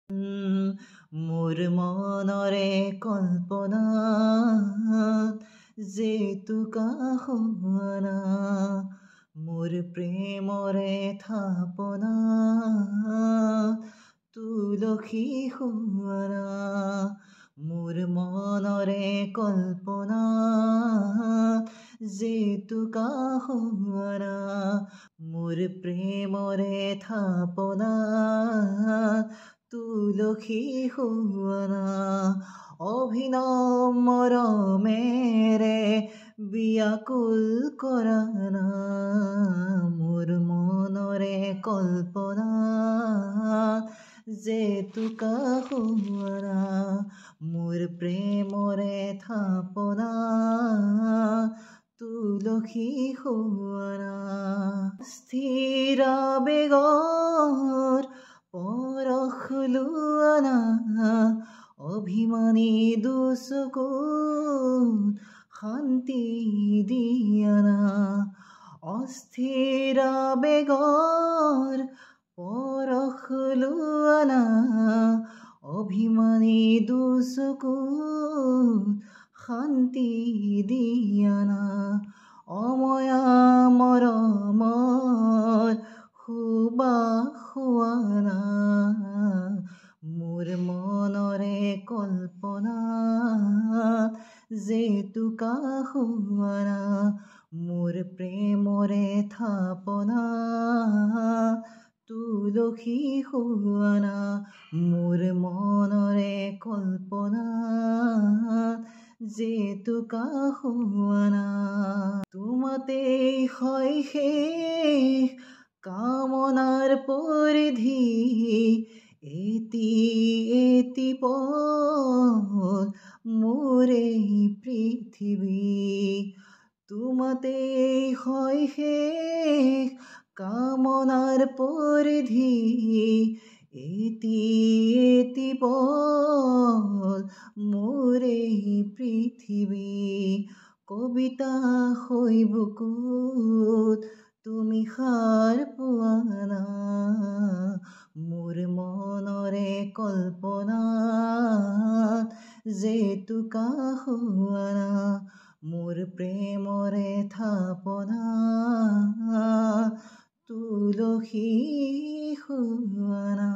মোৰ মনৰে কল্পনাত জেতুকা হোৱানা, মোৰ প্ৰেমৰে থাপনাত তুলসী হোৱানা, মোৰ মনৰে কল্পনাত জেতুকা হোৱানা, মোৰ প্ৰেমৰে থাপনাত তুলসী হোৱানা, অভিনৱ মৰমেৰে ব্যাকুল কৰানা, মোৰ মনৰে কল্পনাত জেতুকা হোৱানা, মোৰ প্ৰেমৰে থাপনাত তুলসী হোৱানা, স্থিৰ বেগৰ পৰশ লোৱানা, অভিমানী দুচকুত শান্তি দিয়ানা, অস্থিৰ বেগৰ পৰশ লোৱানা, অভিমানী দুচকুত শান্তি দিয়ানা, অময়া মৰমৰ সুবাস হোৱানা, মোৰ মনৰে কল্পনাত জেতুকা হোৱানা, মোৰ প্ৰেমৰে থাপনাত তুলসী হোৱানা, মোৰ মনৰে কল্পনাত জেতুকা হোৱানা, তোমাতেই হয় শেষ কামনাৰ পৰিধি, এটি এটি পল মোৰ এই পৃথিৱী, তোমাতেই হয় শেষ কামনাৰ পৰিধি, এটি এটি পল মোৰ এই পৃথিৱী, কবিতা হৈ বুকুত তুমি সাৰ পোৱানা, মোৰ মনৰে কল্পনাত জেতুকা হোৱানা, মোৰ প্ৰেমৰে থাপনাত তুলসী হোৱানা।